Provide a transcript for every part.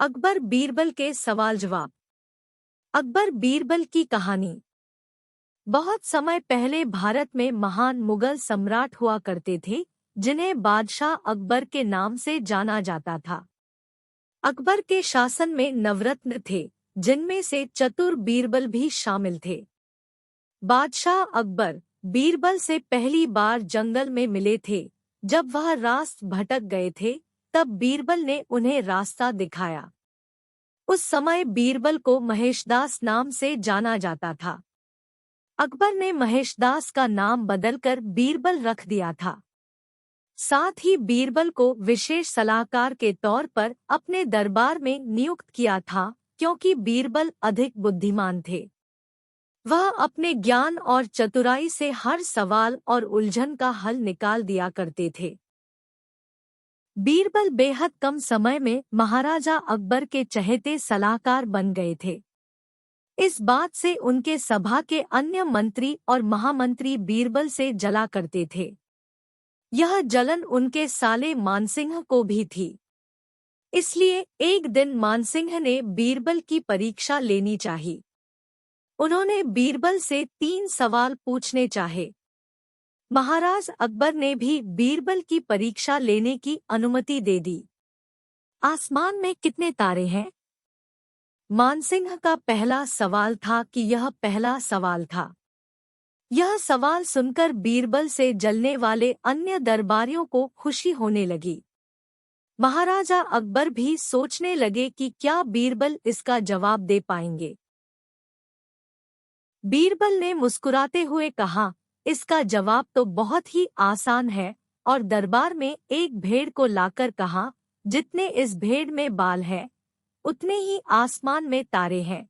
अकबर बीरबल के सवाल जवाब। अकबर बीरबल की कहानी। बहुत समय पहले भारत में महान मुगल सम्राट हुआ करते थे जिन्हें बादशाह अकबर के नाम से जाना जाता था। अकबर के शासन में नवरत्न थे जिनमें से चतुर बीरबल भी शामिल थे। बादशाह अकबर बीरबल से पहली बार जंगल में मिले थे। जब वह रास्ते भटक गए थे तब बीरबल ने उन्हें रास्ता दिखाया। उस समय बीरबल को महेशदास नाम से जाना जाता था। अकबर ने महेशदास का नाम बदलकर बीरबल रख दिया था। साथ ही बीरबल को विशेष सलाहकार के तौर पर अपने दरबार में नियुक्त किया था क्योंकि बीरबल अधिक बुद्धिमान थे। वह अपने ज्ञान और चतुराई से हर सवाल और उलझन का हल निकाल दिया करते थे। बीरबल बेहद कम समय में महाराजा अकबर के चहेते सलाहकार बन गए थे। इस बात से उनके सभा के अन्य मंत्री और महामंत्री बीरबल से जला करते थे। यह जलन उनके साले मानसिंह को भी थी। इसलिए एक दिन मानसिंह ने बीरबल की परीक्षा लेनी चाहिए। उन्होंने बीरबल से 3 सवाल पूछने चाहे। महाराज अकबर ने भी बीरबल की परीक्षा लेने की अनुमति दे दी। आसमान में कितने तारे हैं? मानसिंह का पहला सवाल था कि यह पहला सवाल था। यह सवाल सुनकर बीरबल से जलने वाले अन्य दरबारियों को खुशी होने लगी। महाराजा अकबर भी सोचने लगे कि क्या बीरबल इसका जवाब दे पाएंगे। बीरबल ने मुस्कुराते हुए कहा, इसका जवाब तो बहुत ही आसान है, और दरबार में एक भेड़ को लाकर कहा, जितने इस भेड़ में बाल हैं, उतने ही आसमान में तारे हैं।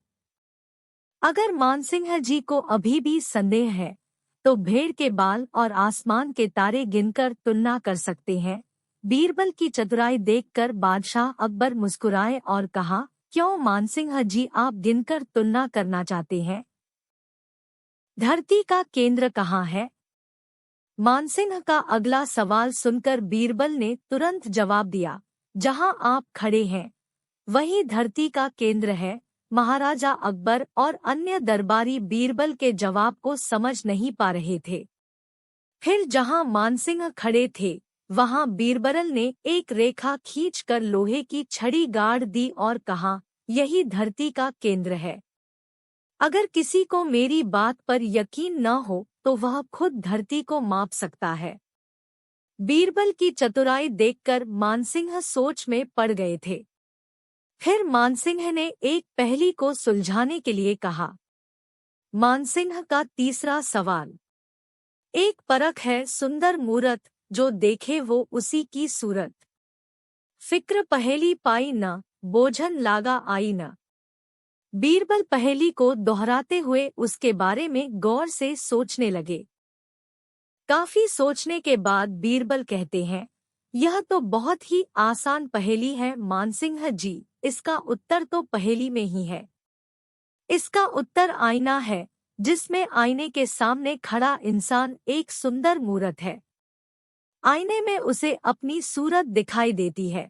अगर मानसिंह जी को अभी भी संदेह है तो भेड़ के बाल और आसमान के तारे गिनकर तुलना कर सकते हैं। बीरबल की चतुराई देखकर बादशाह अकबर मुस्कुराए और कहा, क्यों मानसिंह जी, आप गिनकर तुलना करना चाहते हैं? धरती का केंद्र कहाँ है? मानसिंह का अगला सवाल सुनकर बीरबल ने तुरंत जवाब दिया, जहाँ आप खड़े हैं वही धरती का केंद्र है। महाराजा अकबर और अन्य दरबारी बीरबल के जवाब को समझ नहीं पा रहे थे। फिर जहाँ मानसिंह खड़े थे वहाँ बीरबल ने एक रेखा खींचकर लोहे की छड़ी गाड़ दी और कहा, यही धरती का केंद्र है। अगर किसी को मेरी बात पर यकीन न हो तो वह खुद धरती को माप सकता है। बीरबल की चतुराई देखकर मानसिंह सोच में पड़ गए थे। फिर मानसिंह ने एक पहेली को सुलझाने के लिए कहा। मानसिंह का तीसरा सवाल। एक परख है सुंदर मूरत, जो देखे वो उसी की सूरत। फिक्र पहेली पाई न, बोझन लागा आई न। बीरबल पहेली को दोहराते हुए उसके बारे में गौर से सोचने लगे। काफी सोचने के बाद बीरबल कहते हैं, यह तो बहुत ही आसान पहेली है मानसिंह जी, इसका उत्तर तो पहेली में ही है। इसका उत्तर आईना है, जिसमें आईने के सामने खड़ा इंसान एक सुंदर मूरत है। आईने में उसे अपनी सूरत दिखाई देती है।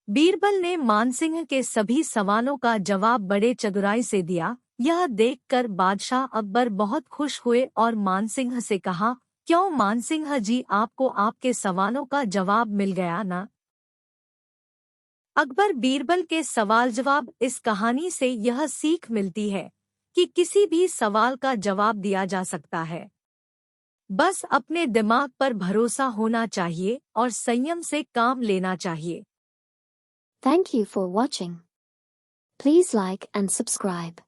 बीरबल ने मानसिंह के सभी सवालों का जवाब बड़े चतुराई से दिया। यह देखकर बादशाह अकबर बहुत खुश हुए और मानसिंह से कहा, क्यों मानसिंह जी, आपको आपके सवालों का जवाब मिल गया ना? अकबर बीरबल के सवाल जवाब। इस कहानी से यह सीख मिलती है कि किसी भी सवाल का जवाब दिया जा सकता है। बस अपने दिमाग पर भरोसा होना चाहिए और संयम से काम लेना चाहिए। Thank you for watching. Please like and subscribe.